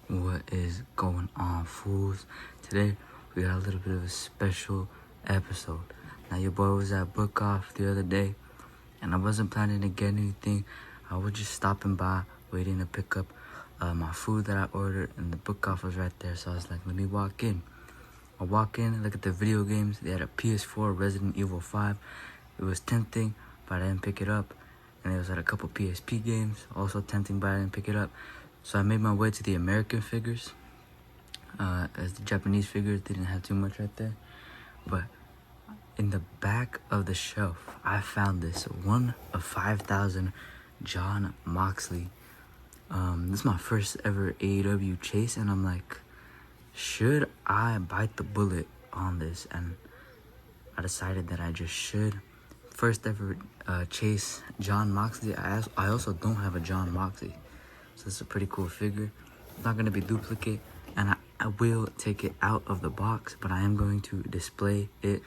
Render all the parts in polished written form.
What is going on, fools? Today we got a little bit of a special episode. Now your boy was at Book Off the other day, and I wasn't planning to get anything. I was just stopping by, waiting to pick up my food that I ordered, and the Book Off was right there. So I was like, let me walk in. I walk in, look at the video games. They had a PS4 Resident Evil 5. It was tempting, but I didn't pick it up. And they also had a couple PSP games, also tempting, but I didn't pick it up. So I made my way to the American figures, as the Japanese figures didn't have too much right there. But in the back of the shelf, I found this one of 5,000 John Moxley. This is my first ever AEW chase, and I'm like, should I bite the bullet on this? And I decided that I just should. First ever chase John Moxley. I also don't have a John Moxley, so it's a pretty cool figure. It's not going to be duplicate, and I will take it out of the box, but I am going to display it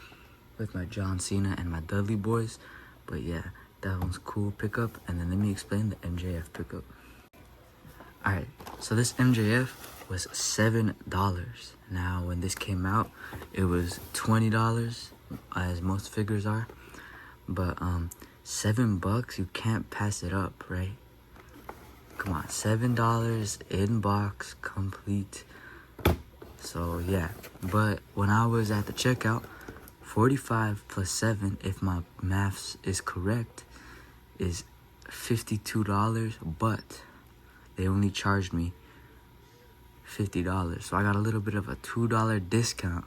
with my John Cena and my Dudley boys. But yeah, that one's cool pickup. And then let me explain the MJF pickup. Alright, so this MJF was $7. Now when this came out, it was $20, as most figures are. But $7, you can't pass it up, right? Come on, $7 in box, complete. So yeah, but when I was at the checkout, 45 plus 7, if my maths is correct, is $52, but they only charged me $50. So I got a little bit of a $2 discount.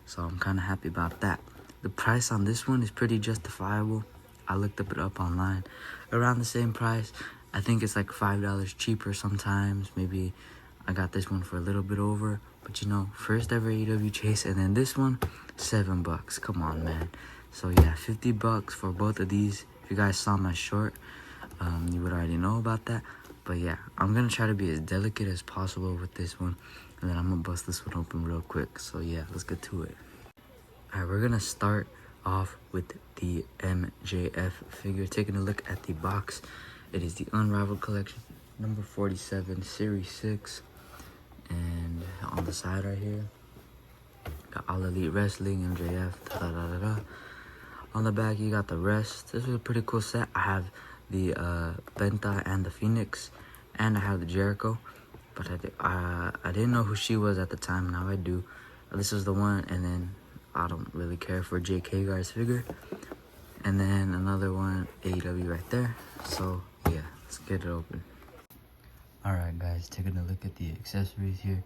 So I'm kind of happy about that. The price on this one is pretty justifiable. I looked it up online. Around the same price. I think it's like $5 cheaper sometimes. Maybe I got this one for a little bit over. But you know, first ever AEW chase. And then this one, $7. Come on, man. So yeah, $50 for both of these. If you guys saw my short, you would already know about that. But yeah, I'm going to try to be as delicate as possible with this one. And then I'm going to bust this one open real quick. So yeah, let's get to it. Alright, we're going to start off with the MJF figure. Taking a look at the box. It is the Unrivaled Collection, number 47, Series 6. And on the side right here, got All Elite Wrestling, MJF, da-da-da-da-da. On the back, you got the rest. This is a pretty cool set. I have the Benta and the Phoenix, and I have the Jericho. But I didn't know who she was at the time. Now I do. This is the one, and then I don't really care for Jake Hagar's figure. And then another one, AEW right there. So yeah, let's get it open. Alright guys, taking a look at the accessories here.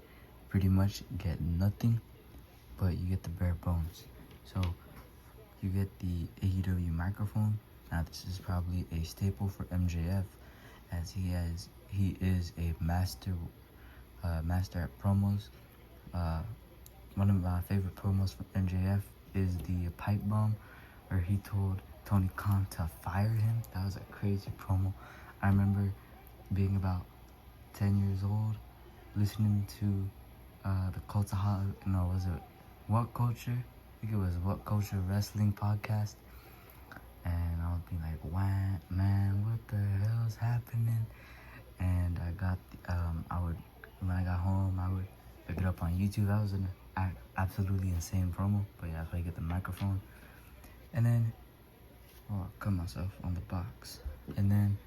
Pretty much get nothing, but you get the bare bones. So you get the AEW microphone. Now this is probably a staple for MJF, as he is a master at promos. One of my favorite promos from MJF is the pipe bomb, where he told Tony Khan to fire him. That was a crazy promo. I remember being about 10 years old, listening to the Cultaholic, was it What Culture? I think it was What Culture Wrestling podcast. And I would be like, wow, man, what the hell's happening? And I got, when I got home, I would pick it up on YouTube. That was an absolutely insane promo. But yeah, if I get the microphone. And then, I cut myself on the box. And then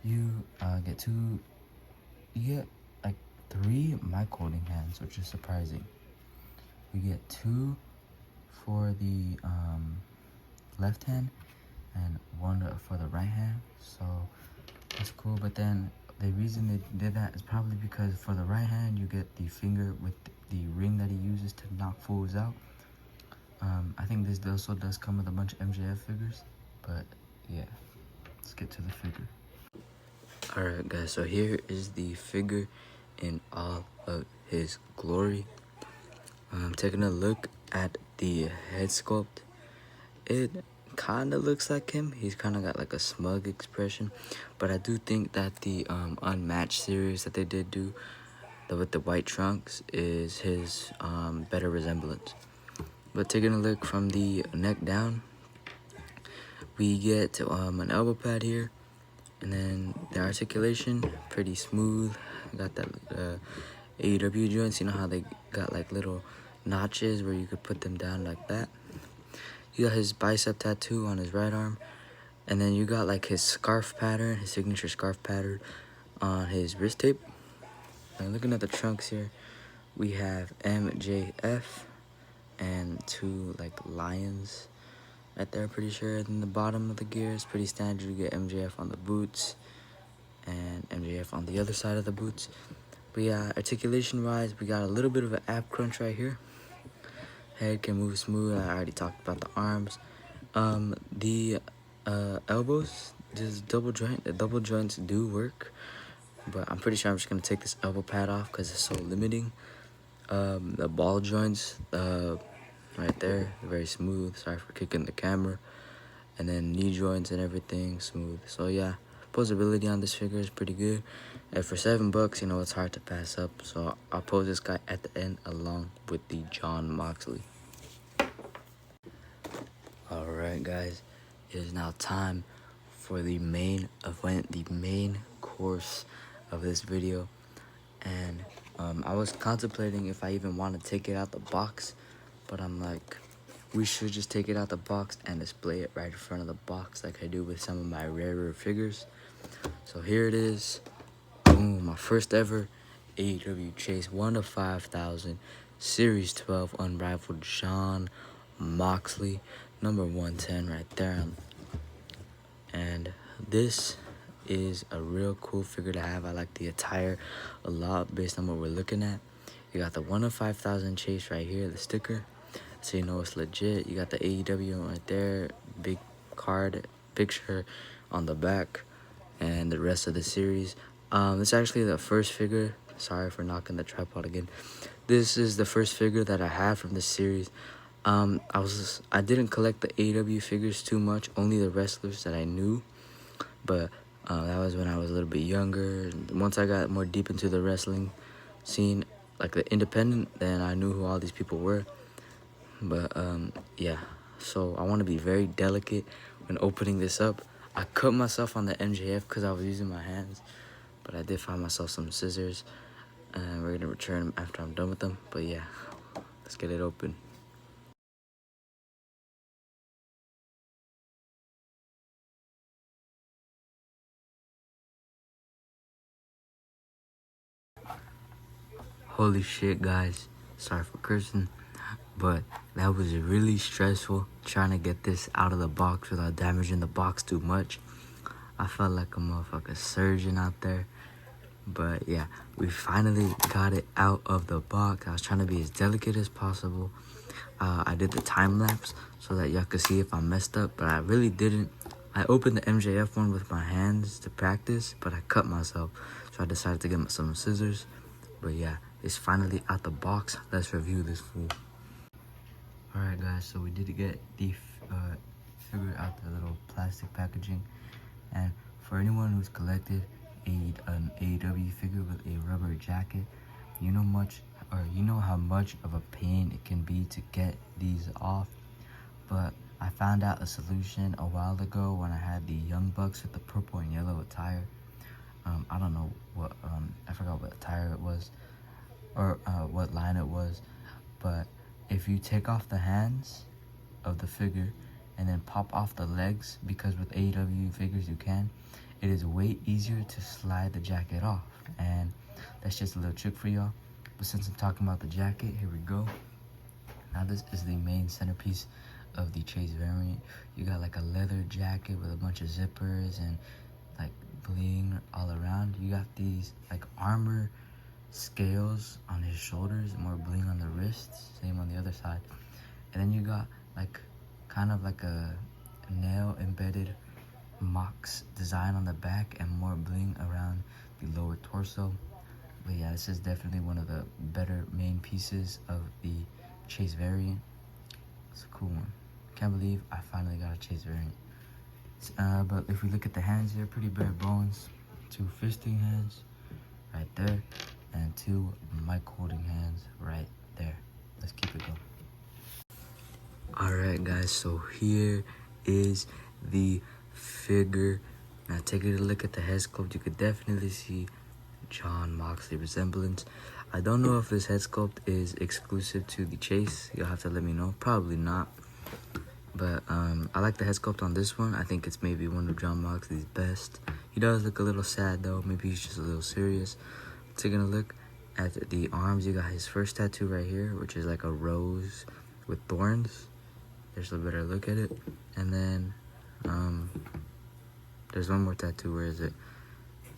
you get like 3 mic holding hands, which is surprising. You get 2 for the left hand, and 1 for the right hand, so that's cool. But then the reason they did that is probably because for the right hand you get the finger with the ring that he uses to knock fools out. I think this also does come with a bunch of MJF figures, but yeah, let's get to the figure. Alright guys, so here is the figure in all of his glory. Taking a look at the head sculpt, it kind of looks like him. He's kind of got like a smug expression, but I do think that the Unmatched series that they did do with the white trunks is his better resemblance. But taking a look from the neck down, we get an elbow pad here, and then the articulation pretty smooth. Got that AEW joints. You know how they got like little notches where you could put them down like that. You got his bicep tattoo on his right arm. And then you got like his scarf pattern, his signature scarf pattern on his wrist tape. And looking at the trunks here, we have MJF and 2 like lions right there, pretty sure. And then the bottom of the gear is pretty standard. You get MJF on the boots and MJF on the other side of the boots. But yeah, articulation wise, we got a little bit of an ab crunch right here. Head can move smooth. I already talked about the arms. The elbows, this double joint, the double joints do work, but I'm pretty sure I'm just gonna take this elbow pad off because it's so limiting. The ball joints, right there, very smooth. Sorry for kicking the camera. And then knee joints and everything smooth. So yeah, posability on this figure is pretty good. And for $7, you know, it's hard to pass up. So I'll pose this guy at the end along with the John Moxley. Alright guys, it is now time for the main event, the main course of this video. And I was contemplating if I even want to take it out the box, but I'm like, we should just take it out the box and display it right in front of the box like I do with some of my rarer figures. So here it is. Boom, my first ever AEW Chase 1 of 5,000 Series 12 Unrivaled John Moxley, number 110 right there. And this is a real cool figure to have. I like the attire a lot based on what we're looking at. You got the 1 of 5,000 Chase right here, the sticker, so you know it's legit. You got the AEW right there, big card picture on the back, and the rest of the series. It's actually the first figure. Sorry for knocking the tripod again. This is the first figure that I have from this series. I didn't collect the AEW figures too much, only the wrestlers that I knew. But that was when I was a little bit younger. Once I got more deep into the wrestling scene, like the independent, then I knew who all these people were. But yeah, so I want to be very delicate when opening this up. I cut myself on the MJF because I was using my hands, but I did find myself some scissors, and we're gonna return them after I'm done with them. But yeah, let's get it open. Holy shit, guys, sorry for cursing, but that was really stressful trying to get this out of the box without damaging the box too much. I felt like a motherfucking surgeon out there. But yeah, we finally got it out of the box. I was trying to be as delicate as possible. I did the time lapse so that y'all could see if I messed up, but I really didn't. I opened the MJF one with my hands to practice, but I cut myself, so I decided to get some scissors. But yeah, it's finally out the box. Let's review this fool. Alright guys, so we did get the figure out the little plastic packaging. And for anyone who's collected an AEW figure with a rubber jacket, you know how much of a pain it can be to get these off. But I found out a solution a while ago when I had the Young Bucks with the purple and yellow attire. I don't know what I forgot what attire it was, or what line it was, but if you take off the hands of the figure and then pop off the legs, because with AEW figures you can, it is way easier to slide the jacket off. And that's just a little trick for y'all. But since I'm talking about the jacket, here we go. Now this is the main centerpiece of the Chase variant. You got like a leather jacket with a bunch of zippers and like bling all around. You got these like armor scales on his shoulders, more bling on the wrists, same on the other side. And then you got like kind of like a nail embedded Mox design on the back and more bling around the lower torso. But yeah, this is definitely one of the better main pieces of the Chase variant. It's a cool one. Can't believe I finally got a Chase variant. But if we look at the hands here, pretty bare bones. 2 fisting hands right there, and 2 mic holding hands right there. Let's keep it going. Alright guys, so here is the figure. Now taking a look at the head sculpt, you could definitely see John Moxley resemblance. I don't know if this head sculpt is exclusive to the Chase. You'll have to let me know. Probably not. But I like the head sculpt on this one. I think it's maybe one of John Moxley's best. He does look a little sad though. Maybe he's just a little serious. Taking a look at the arms, you got his first tattoo right here, which is like a rose with thorns. There's a better look at it. And then there's one more tattoo. Where is it?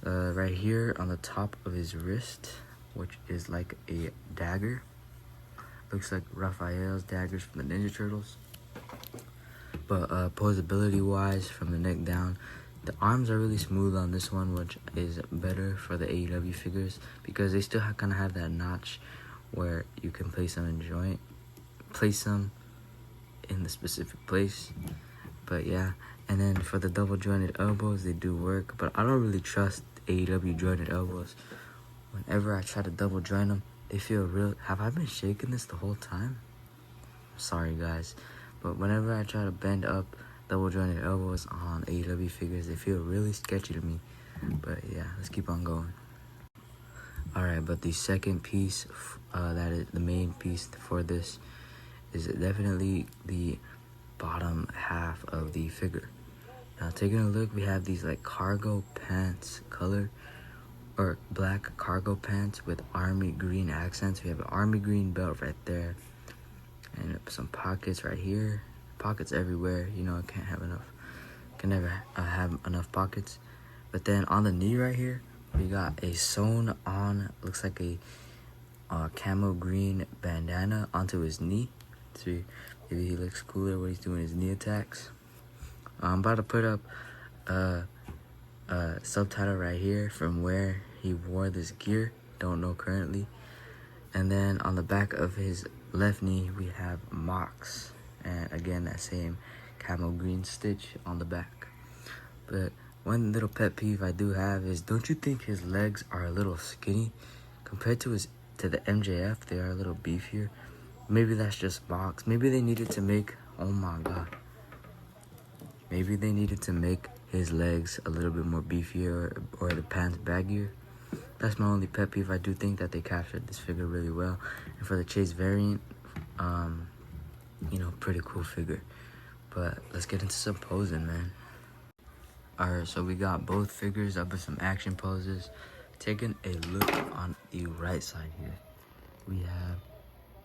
Right here on the top of his wrist, which is like a dagger. Looks like Raphael's daggers from the Ninja Turtles. But posability wise, from the neck down, the arms are really smooth on this one, which is better for the AEW figures because they still kind of have that notch where you can place them in the specific place. But yeah, and then for the double jointed elbows, they do work, but I don't really trust AEW jointed elbows. Whenever I try to double join them, they feel real. Have I been shaking this the whole time? Sorry guys, but whenever I try to bend up double jointed elbows on AEW figures, they feel really sketchy to me. But yeah, let's keep on going. Alright, but the second piece, that is the main piece for this, is definitely the bottom half of the figure. Now taking a look, we have these like cargo pants color, or black cargo pants with army green accents. We have an army green belt right there, and some pockets right here, pockets everywhere. You know, can never have enough pockets. But then on the knee right here, we got a sewn on, looks like a camo green bandana onto his knee. See, maybe he looks cooler when he's doing his knee attacks. I'm about to put up a subtitle right here from where he wore this gear. Don't know currently. And then on the back of his left knee, we have Mox. And again, that same camo green stitch on the back. But one little pet peeve I do have is, don't you think his legs are a little skinny? Compared to the MJF, they are a little beefier. Maybe that's just Mox. Maybe they needed to make, oh my god. Maybe they needed to make his legs a little bit more beefier, or the pants baggier. That's my only pet peeve. I do think that they captured this figure really well. And for the Chase variant, you know, pretty cool figure. But let's get into some posing, man. Alright, so we got both figures up with some action poses. Taking a look on the right side here, we have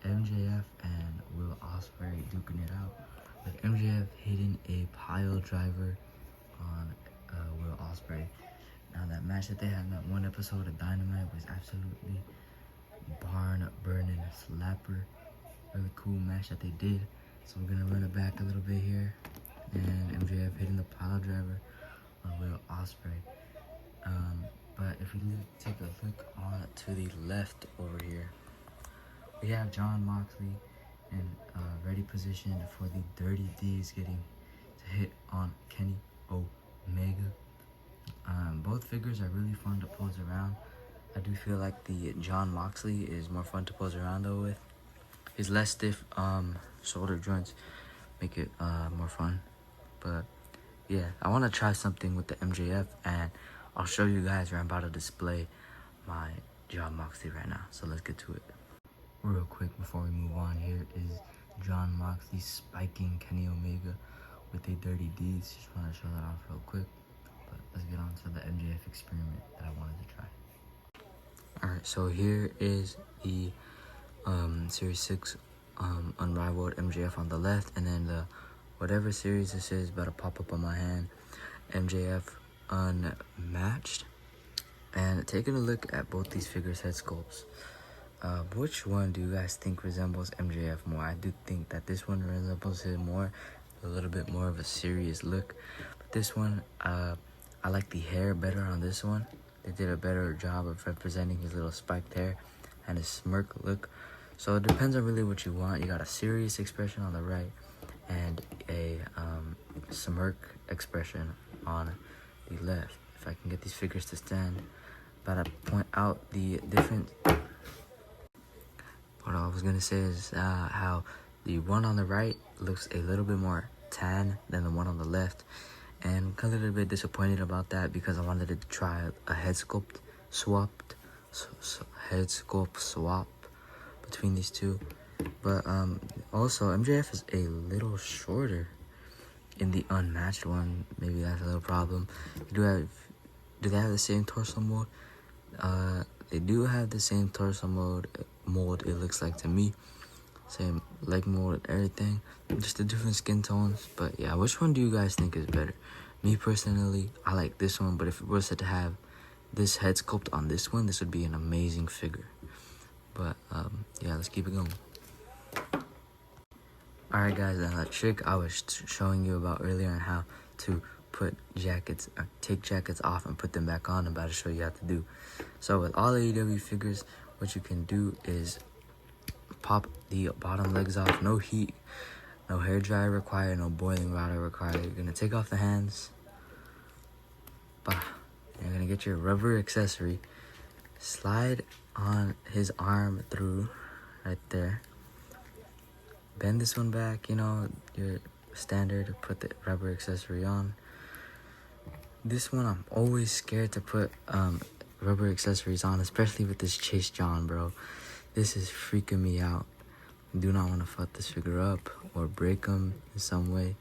MJF and Will Ospreay duking it out, with MJF hitting a pile driver on Will Ospreay. Now that match that they had in that one episode of Dynamite was absolutely barn-burning slapper. Really cool match that they did. So we're gonna run it back a little bit here, and MJF hitting the pile driver on Will Ospreay. But if we take a look on to the left over here, we have John Moxley in ready position for the Dirty D's getting to hit on Kenny Omega. Both figures are really fun to pose around. I do feel like the John Moxley is more fun to pose around though with. His less stiff shoulder joints make it more fun. But yeah, I want to try something with the MJF, and I'll show you guys where I'm about to display my John Moxley right now. So let's get to it. Real quick before we move on, here is John Moxley spiking Kenny Omega with a Dirty Deeds. Just want to show that off real quick. But let's get on to the MJF experiment that I wanted to try. Alright, so here is the Series 6 Unrivaled MJF on the left, and then the whatever series this is about to pop up on my hand, MJF Unmatched. And taking a look at both these figures' head sculpts, which one do you guys think resembles MJF more? I do think that this one resembles him more, a little bit more of a serious look. But this one, I like the hair better on this one. They did a better job of representing his little spiked hair and his smirk look. So it depends on really what you want. You got a serious expression on the right and a smirk expression on the left. If I can get these figures to stand, about to point out the different. What I was gonna say is how the one on the right looks a little bit more tan than the one on the left, and I'm a little bit disappointed about that because I wanted to try a head sculpt swapped head sculpt swap between these two. But also MJF is a little shorter in the unmatched one. Maybe that's a little problem. Do they have the same torso mold? They do have the same torso mold, it looks like to me. Same leg mold and everything. Just the different skin tones. But yeah, which one do you guys think is better? Me personally, I like this one, but if it was to have this head sculpt on this one, this would be an amazing figure. But yeah, let's keep it going. Alright guys, and that trick I was showing you about earlier on how to put jackets, take jackets off and put them back on, I'm about to show you how to do. So with all AEW figures, what you can do is pop the bottom legs off, no heat, no hair dryer required, no boiling water required. You're gonna take off the hands, you're gonna get your rubber accessory, slide on his arm through right there. Bend this one back, you know, your standard, put the rubber accessory on. This one I'm always scared to put rubber accessories on, especially with this Chase John, bro. This is freaking me out. Do not want to fuck this figure up or break him in some way.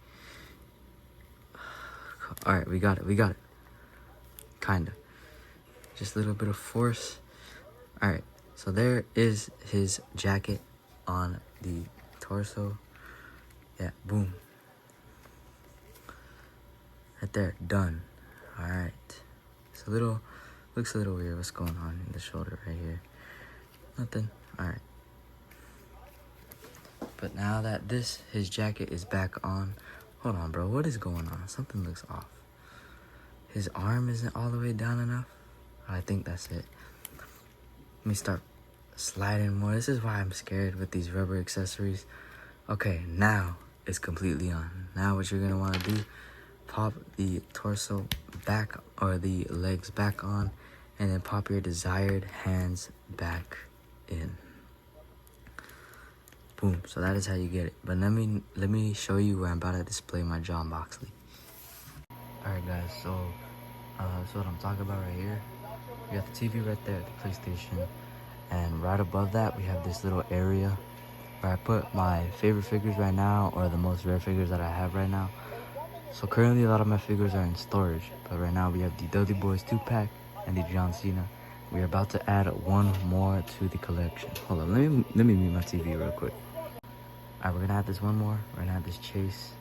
Alright, we got it. Kinda. Just a little bit of force. Alright, so there is his jacket on the torso. Yeah, boom. Right there, done. Alright. It's looks a little weird. What's going on in the shoulder right here? Nothing. Alright. But now that his jacket is back on. Hold on, bro. What is going on? Something looks off. His arm isn't all the way down enough. I think that's it. Let me start sliding more. This is why I'm scared with these rubber accessories. Okay, now it's completely on. Now what you're gonna want to do, pop the torso back or the legs back on, and then pop your desired hands back in. Boom. So that is how you get it. But let me show you where I'm about to display my John Moxley. Alright guys, so that's what I'm talking about right here. We got the TV right there, the PlayStation, and right above that we have this little area where I put my favorite figures right now, or the most rare figures that I have right now. So currently a lot of my figures are in storage, but right now we have the Dudley Boys 2-pack and the John Cena. We're about to add one more to the collection. Hold on, let me mute my TV real quick. Alright, we're gonna add this one more. We're gonna add this Chase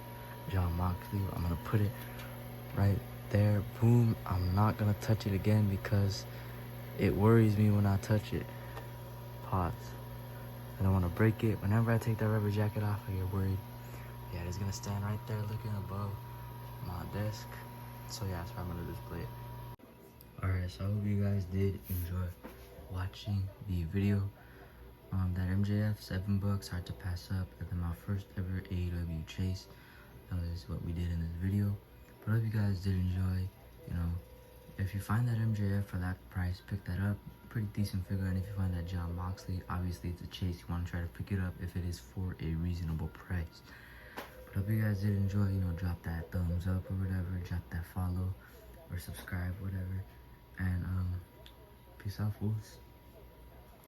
John Moxley. I'm gonna put it right there. Boom. I'm not gonna touch it again because it worries me when I touch it. Pause. I don't want to break it. Whenever I take that rubber jacket off, I get worried. Yeah, it's gonna stand right there looking above my desk. So yeah, that's where I'm gonna display it. Alright, so I hope you guys did enjoy watching the video. That MJF, $7, hard to pass up. And then my first ever AEW chase. That is what we did in this video. But I hope you guys did enjoy. You know, if you find that MJF for that price, pick that up. Pretty decent figure. And if you find that John Moxley, obviously it's a chase. You want to try to pick it up if it is for a reasonable price. But I hope you guys did enjoy. You know, drop that thumbs up or whatever. Drop that follow or subscribe, whatever. And peace out, fools.